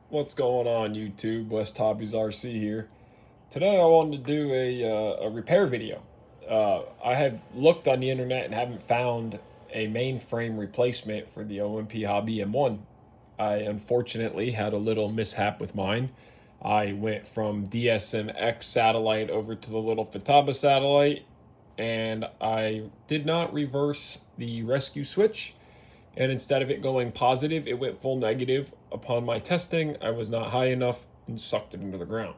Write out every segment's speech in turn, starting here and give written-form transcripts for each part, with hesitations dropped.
What's going on, YouTube? West Hobbies RC here. Today I wanted to do a repair video. I have looked on the internet and haven't found a mainframe replacement for the OMP Hobby M1. I unfortunately had a little mishap with mine. I went from DSM-X satellite over to the little Futaba satellite, and I did not reverse the rescue switch, and instead of it going positive, it went full negative. Upon my testing, I was not high enough and sucked it into the ground.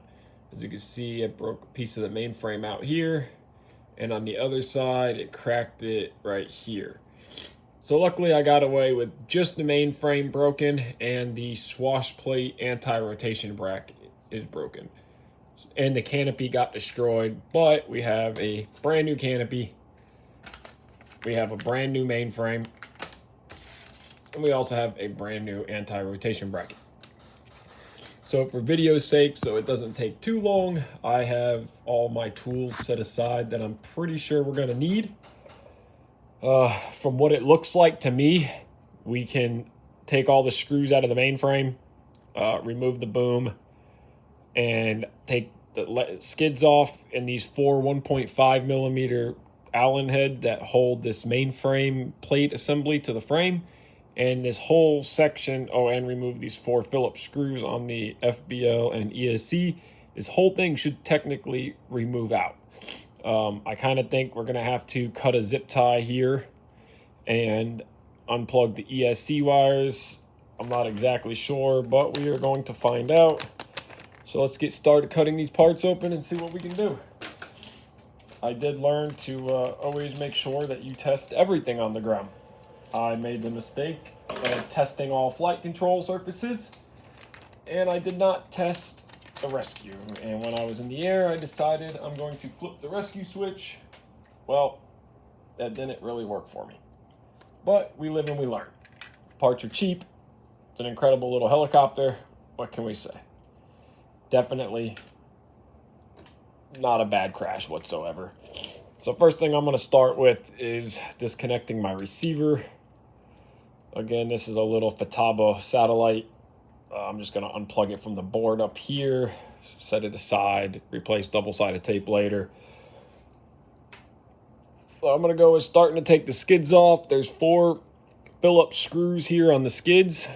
As you can see, it broke a piece of the mainframe out here, and on the other side, it cracked it right here. So luckily, I got away with just the mainframe broken, and the swash plate anti-rotation bracket is broken. And the canopy got destroyed, but we have a brand new canopy. We have a brand new mainframe. And we also have a brand new anti-rotation bracket. So for video's sake, so it doesn't take too long, I have all my tools set aside that I'm pretty sure we're going to need. From what it looks like to me, we can take all the screws out of the mainframe, remove the boom, and take the skids off, and these four 1.5 millimeter Allen head that hold this mainframe plate assembly to the frame, and this whole section, and remove these four Phillips screws on the FBL and ESC. This whole thing should technically remove out. I kind of think we're going to have to cut a zip tie here and unplug the ESC wires. I'm not exactly sure, but we are going to find out. So let's get started cutting these parts open and see what we can do. I did learn to always make sure that you test everything on the ground. I made the mistake of testing all flight control surfaces, and I did not test the rescue. And when I was in the air, I decided I'm going to flip the rescue switch. Well, that didn't really work for me. But we live and we learn. Parts are cheap. It's an incredible little helicopter. What can we say? Definitely not a bad crash whatsoever. So first thing I'm going to start with is disconnecting my receiver. Again, this is a little Futaba satellite. I'm just going to unplug it from the board up here, set it aside, replace double-sided tape later. So I'm going to go with starting to take the skids off. There's four Phillips screws here on the skids.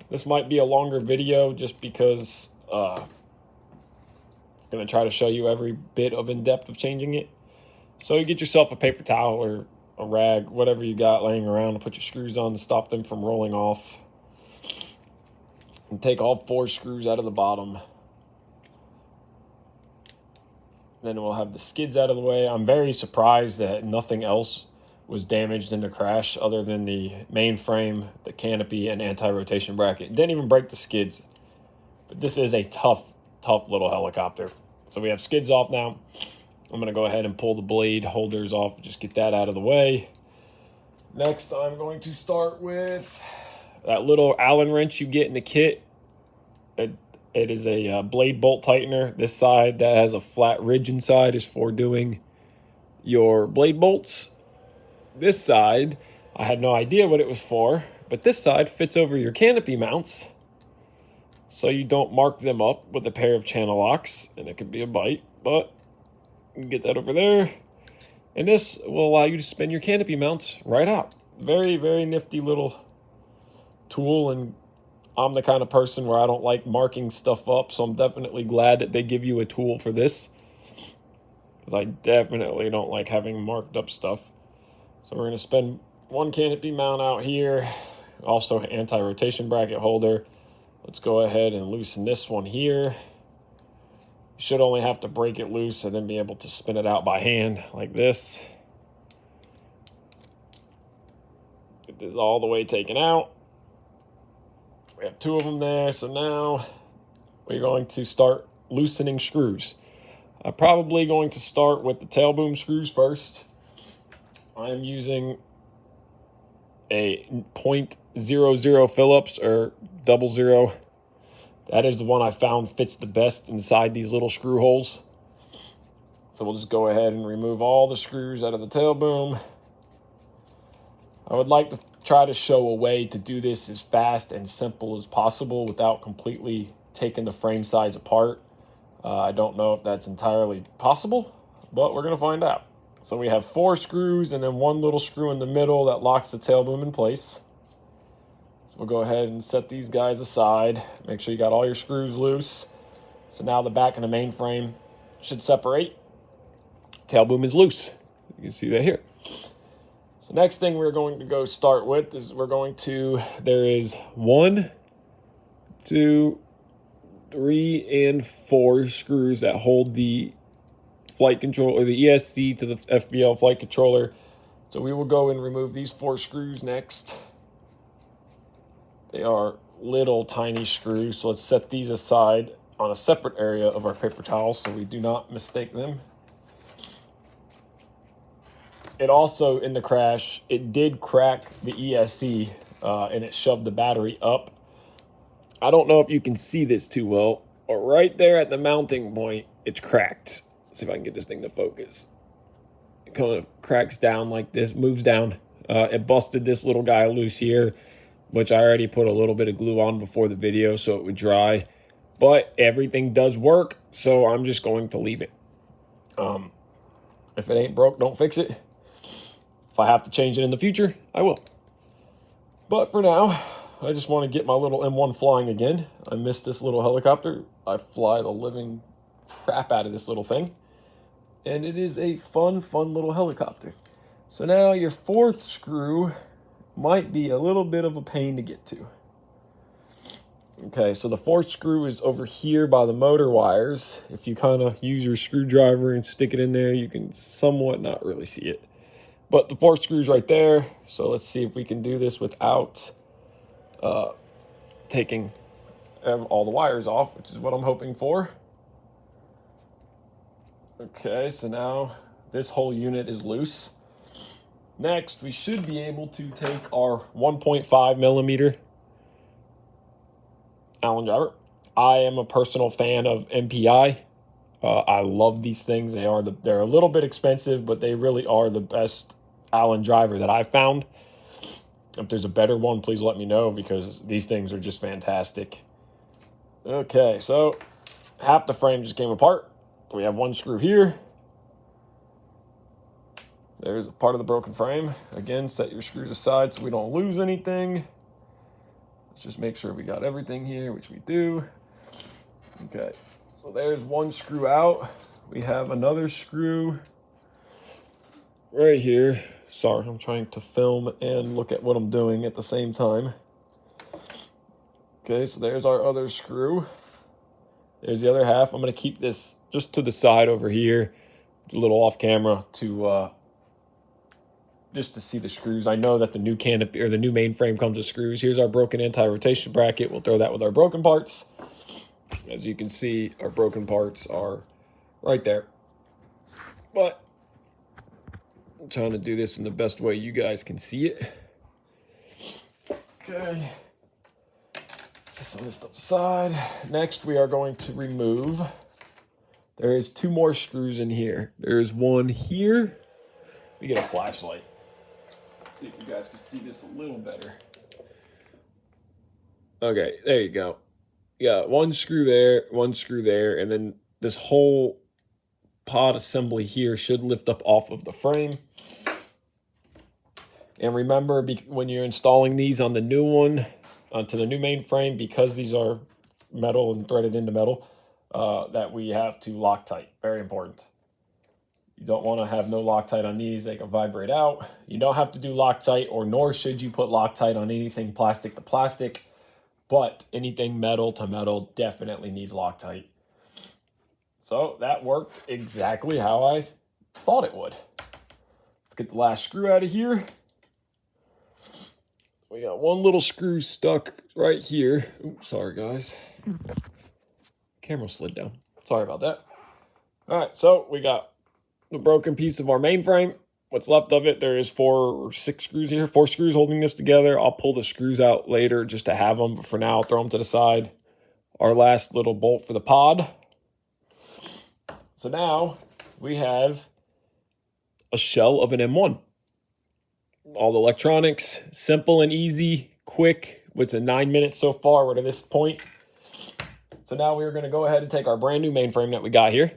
This might be a longer video just because I'm going to try to show you every bit of in-depth of changing it. So you get yourself a paper towel or a rag, whatever you got laying around, to put your screws on to stop them from rolling off. And take all four screws out of the bottom. Then we'll have the skids out of the way. I'm very surprised that nothing else was damaged in the crash other than the mainframe, the canopy, and anti-rotation bracket. It didn't even break the skids. But this is a tough little helicopter. So we have skids off now. I'm going to go ahead and pull the blade holders off, just get that out of the way. Next, I'm going to start with that little Allen wrench you get in the kit. It is a blade bolt tightener. This side that has a flat ridge inside is for doing your blade bolts. This side, I had no idea what it was for, but this side fits over your canopy mounts, so you don't mark them up with a pair of channel locks, and it could be a bite, but you can get that over there. And this will allow you to spin your canopy mounts right out. Very, very nifty little tool, and I'm the kind of person where I don't like marking stuff up, so I'm definitely glad that they give you a tool for this, because I definitely don't like having marked up stuff. So we're going to spin one canopy mount out here, also an anti-rotation bracket holder. Let's go ahead and loosen this one here. You should only have to break it loose and then be able to spin it out by hand like this. Get this all the way taken out. We have two of them there, so now we're going to start loosening screws. I'm probably going to start with the tailboom screws first. I am using a 0.00 Phillips or 00. That is the one I found fits the best inside these little screw holes. So we'll just go ahead and remove all the screws out of the tailboom. I would like to try to show a way to do this as fast and simple as possible without completely taking the frame sides apart. I don't know if that's entirely possible, but we're going to find out. So we have 4 screws and then 1 little screw in the middle that locks the tail boom in place. So we'll go ahead and set these guys aside. Make sure you got all your screws loose. So now the back and the main frame should separate. Tail boom is loose. You can see that here. So next thing we're going to go start with is there is 1, 2, 3, and 4 screws that hold the flight control or the ESC to the FBL flight controller. So we will go and remove these 4 screws next. They are little tiny screws, so let's set these aside on a separate area of our paper towels so we do not mistake them. It also, in the crash, it did crack the ESC and it shoved the battery up. I don't know if you can see this too well, but right there at the mounting point, it's cracked. Let's see if I can get this thing to focus. It kind of cracks down like this, moves down. It busted this little guy loose here, which I already put a little bit of glue on before the video so it would dry. But everything does work, so I'm just going to leave it. If it ain't broke, don't fix it. If I have to change it in the future, I will. But for now, I just want to get my little M1 flying again. I miss this little helicopter. I fly the living crap out of this little thing. And it is a fun little helicopter. So now your 4th screw might be a little bit of a pain to get to. Okay, so the 4th screw is over here by the motor wires. If you kind of use your screwdriver and stick it in there, you can somewhat not really see it. But the 4th screw's right there. So let's see if we can do this without taking all the wires off, which is what I'm hoping for. Okay, so now this whole unit is loose. Next, we should be able to take our 1.5 millimeter Allen driver. I am a personal fan of MPI. I love these things. They're a little bit expensive, but they really are the best Allen driver that I've found. If there's a better one, please let me know because these things are just fantastic. Okay, so half the frame just came apart. We have 1 screw here. There's a part of the broken frame. Again, set your screws aside so we don't lose anything. Let's just make sure we got everything here, which we do. Okay, so there's 1 screw out. We have another screw right here. Sorry, I'm trying to film and look at what I'm doing at the same time. Okay, so there's our other screw. There's the other half. I'm going to keep this just to the side over here, a little off camera to just to see the screws. I know that the new canopy or the new mainframe comes with screws. Here's our broken anti-rotation bracket. We'll throw that with our broken parts. As you can see, our broken parts are right there. But I'm trying to do this in the best way you guys can see it. Okay. Set some of this stuff aside. Next, we are going to remove. There is 2 more screws in here. There's 1 here. We get a flashlight. Let's see if you guys can see this a little better. Okay, there you go. You got 1 screw there, 1 screw there, and then this whole pod assembly here should lift up off of the frame. And remember, when you're installing these on the new one, onto the new mainframe, because these are metal and threaded into metal, that we have to Loctite. Very important. You don't want to have no Loctite on these. They can vibrate out. You don't have to do Loctite, or nor should you put Loctite on anything plastic to plastic. But anything metal to metal definitely needs Loctite. So that worked exactly how I thought it would. Let's get the last screw out of here. We got 1 little screw stuck right here. Oops, sorry guys. Camera slid down. Sorry about that. All right, so we got the broken piece of our mainframe. What's left of it, there is 4 or 6 screws here. 4 screws holding this together. I'll pull the screws out later just to have them, but for now, I'll throw them to the side. Our last little bolt for the pod. So now we have a shell of an M1. All the electronics, simple and easy, quick. It's a 9 minutes so far. We're to this point. So now we are going to go ahead and take our brand new mainframe that we got here,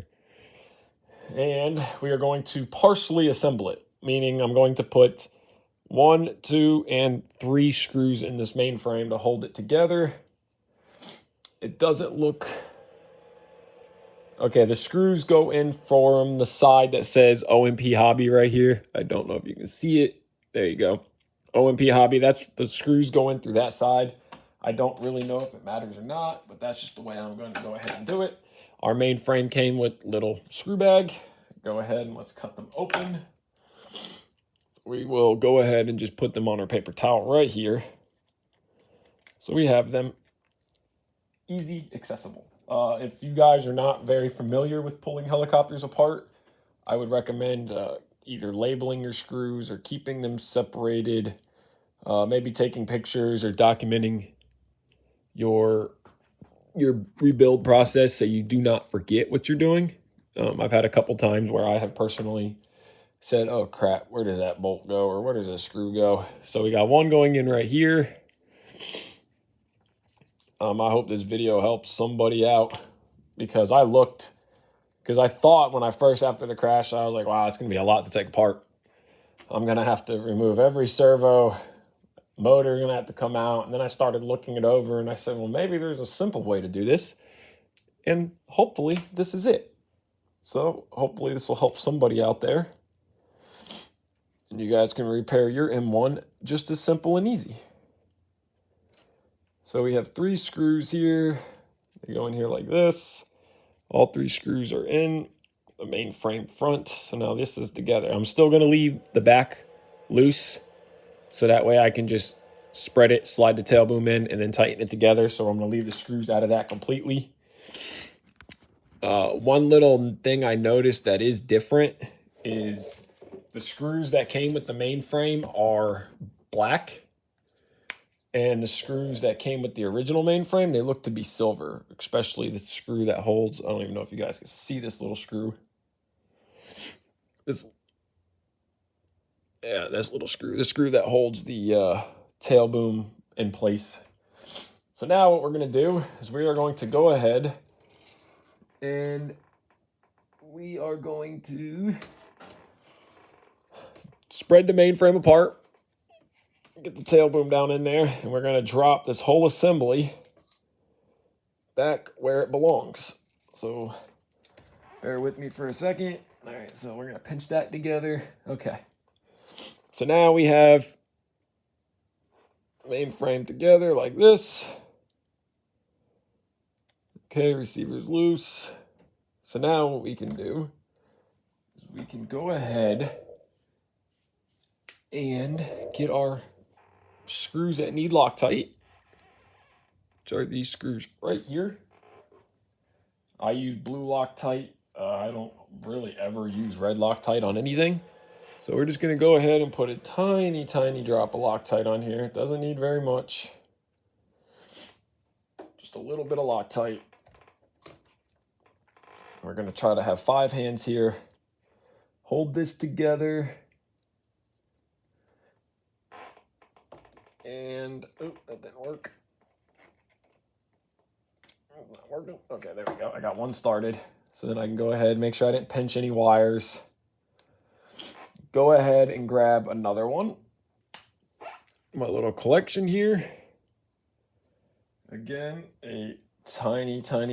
and we are going to partially assemble it, meaning I'm going to put 1, 2, and 3 screws in this mainframe to hold it together. It doesn't look... Okay, the screws go in from the side that says OMP Hobby right here. I don't know if you can see it. There you go. OMP Hobby, that's the screws go in through that side. I don't really know if it matters or not, but that's just the way I'm going to go ahead and do it. Our mainframe came with little screw bag. Go ahead and let's cut them open. We will go ahead and just put them on our paper towel right here. So we have them easy accessible. If you guys are not very familiar with pulling helicopters apart, I would recommend either labeling your screws or keeping them separated, maybe taking pictures or documenting your rebuild process so you do not forget what you're doing. I've had a couple times where I have personally said, oh crap, where does that bolt go, or where does that screw go? So we got one going in right here. I hope this video helps somebody out, because I thought when I first, after the crash, I was like, wow, it's going to be a lot to take apart. I'm going to have to remove every servo, motor going to have to come out. And then I started looking it over and I said, well, maybe there's a simple way to do this. And hopefully this is it. So hopefully this will help somebody out there. And you guys can repair your M1 just as simple and easy. So we have 3 screws here. They go in here like this. All 3 screws are in the main frame front. So now this is together. I'm still going to leave the back loose, so that way I can just spread it, slide the tailboom in, and then tighten it together. So I'm going to leave the screws out of that completely. One little thing I noticed that is different is the screws that came with the main frame are black. And the screws that came with the original mainframe, they look to be silver, especially the screw that holds, I don't even know if you guys can see this little screw. This little screw, the screw that holds the tail boom in place. So now what we're going to do is we are going to go ahead and we are going to spread the mainframe apart. Get the tail boom down in there, and we're going to drop this whole assembly back where it belongs. So bear with me for a second. All right, so we're going to pinch that together. Okay. So now we have mainframe together like this. Okay, receiver's loose. So now what we can do is we can go ahead and get our screws that need Loctite, which are these screws right here. I use blue Loctite. I don't really ever use red Loctite on anything. So we're just going to go ahead and put a tiny, tiny drop of Loctite on here. It doesn't need very much. Just a little bit of Loctite. We're going to try to have 5 hands here. Hold this together. And, oh, that didn't work. Oh, not working. Okay, there we go. I got one started. So then I can go ahead and make sure I didn't pinch any wires. Go ahead and grab another one. My little collection here. Again, a tiny, tiny